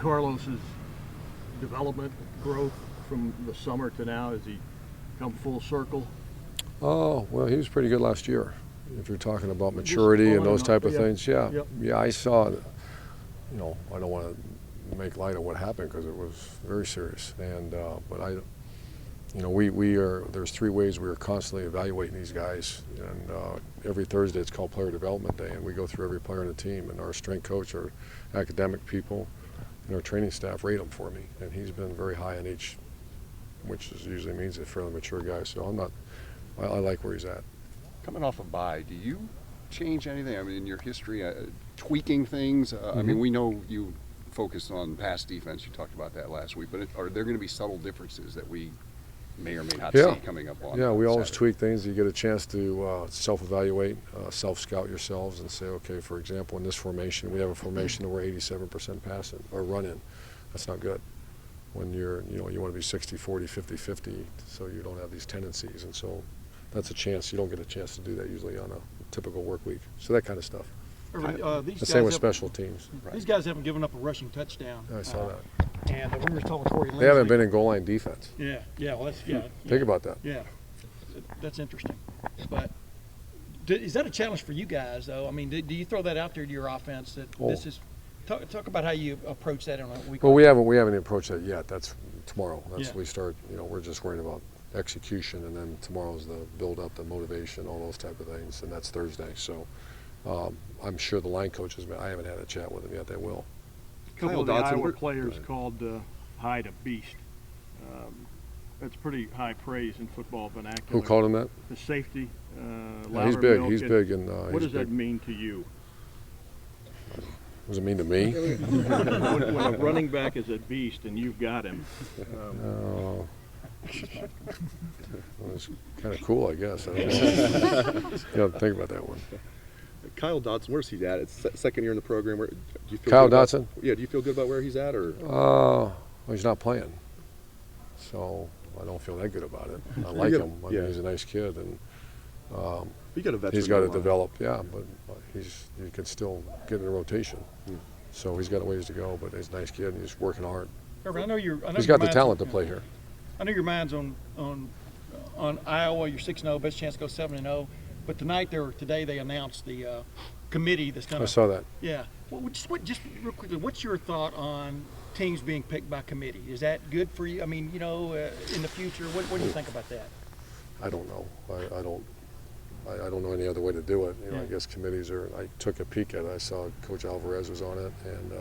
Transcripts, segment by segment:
Carlos's development, growth from the summer to now? Has he come full circle? Oh, well, he was pretty good last year. If you're talking about maturity and those type of things, yeah. Yep. Yeah, I saw, I don't want to make light of what happened because it was very serious. And, but there's 3 ways we are constantly evaluating these guys. And every Thursday it's called Player Development Day, and we go through every player on the team. And our strength coach, our academic people, and our training staff rate him for me. And he's been very high in each, which usually means a fairly mature guy. So I like where he's at. Coming off a bye, do you change anything? I mean, in your history, tweaking things? I mean, we know you focused on pass defense. You talked about that last week. But are there going to be subtle differences that we may or may not see coming up on? Yeah, we always Saturday? tweak things. You get a chance to self-evaluate, self-scout yourselves, and say, okay, for example, in this formation, we have a formation where we're 87% passing or run-in. That's not good. When you want to be 60-40, 50-50, so you don't have these tendencies. And so that's a chance. You don't get a chance to do that usually on a typical work week. So that kind of stuff. The same with special teams. These guys haven't given up a rushing touchdown. I saw that. And we were talking Corey Lindsey. They haven't been in goal line defense. Yeah, well, that's Think about that. Yeah, that's interesting. But is that a challenge for you guys, though? I mean, do you throw that out there to your offense that this is? Talk about how you approach that on a week. Well, we haven't approached that yet. That's tomorrow. We start. We're just worried about execution, and then tomorrow's the build up, the motivation, all those type of things, and that's Thursday. So I'm sure the line coaches. I haven't had a chat with them yet. They will. A couple of the Iowa players called Hyde a beast. That's pretty high praise in football vernacular. Who called him that? The safety. He's big. He's big. And what does that mean to you? What does it mean to me? when a running back is a beast and you've got him. Well, it's kind of cool, I guess. I don't know. Think about that one. Kyle Dotson, where's he at? It's second year in the program. Do you feel Kyle good about, Dotson? Yeah, do you feel good about where he's at, or? Well, he's not playing, so I don't feel that good about it. I like him. I mean, he's a nice kid, and you got a veteran. He's got to develop. Yeah, but he could still get in a rotation. So he's got a ways to go, but he's a nice kid, and he's working hard. I know he's got the talent to play here. I know your mind's on Iowa. You're 6-0, best chance to go 7-0. But today they announced the committee that's going to. I saw that. Yeah. Well, just real quickly, what's your thought on teams being picked by committee? Is that good for you? I mean, in the future, what do you think about that? I don't know. I don't know any other way to do it. I guess committees are. I took a peek at it. I saw Coach Alvarez was on it, and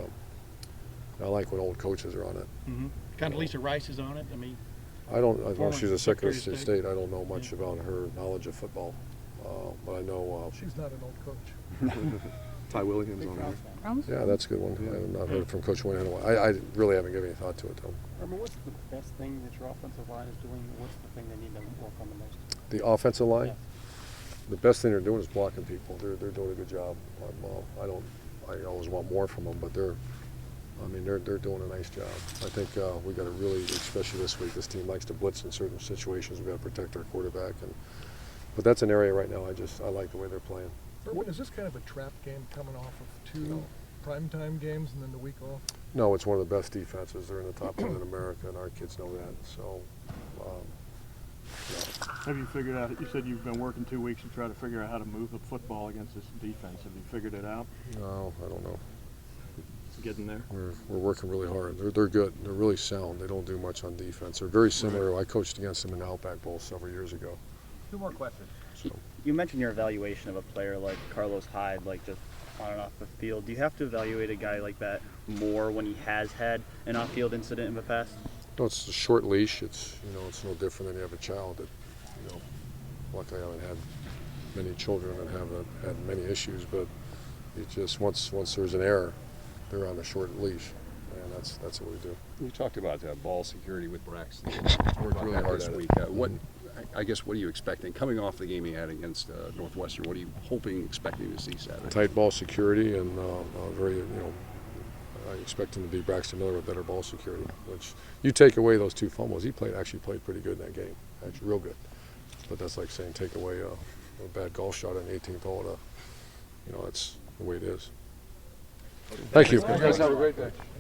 I like when old coaches are on it. Mm-hmm. Kind of Lisa Rice is on it. I mean. Well, she's a Secretary of State. I don't know much about her knowledge of football. But I know she's not an old coach. Ty Williams on there. Yeah, that's a good one. I have not heard from Coach Wayne in a while. I really haven't given any thought to it, though. What's the best thing that your offensive line is doing? What's the thing they need to work on the most? The offensive line? Yeah. The best thing they're doing is blocking people. They're doing a good job. I always want more from them, but they're doing a nice job. I think we got to really, especially this week, this team likes to blitz in certain situations. We've got to protect our quarterback, but that's an area right now I like the way they're playing. Urban, is this kind of a trap game coming off of 2 primetime games and then the week off? No, it's one of the best defenses. They're in the top 10 in America, and our kids know that. So, Have you figured out? You said you've been working 2 weeks to try to figure out how to move the football against this defense. Have you figured it out? No, I don't know. It's getting there. We're working really hard. They're good. They're really sound. They don't do much on defense. They're very similar. I coached against them in the Outback Bowl several years ago. 2 more questions. So. You mentioned your evaluation of a player like Carlos Hyde, like just on and off the field. Do you have to evaluate a guy like that more when he has had an off-field incident in the past? No, it's a short leash. It's it's no different than you have a child that, luckily I haven't had many children and haven't had many issues, but it just once there's an error, they're on a short leash, and that's what we do. You talked about ball security with Braxton. Worked really hard this at week. What are you expecting coming off the game he had against Northwestern? What are you expecting to see Saturday? Tight ball security and very, I expect him to be Braxton Miller with better ball security. Which you take away those 2 fumbles, he actually played pretty good in that game, actually real good. But that's like saying take away a bad golf shot on the 18th hole. That's the way it is. Thank you. You guys have a great day.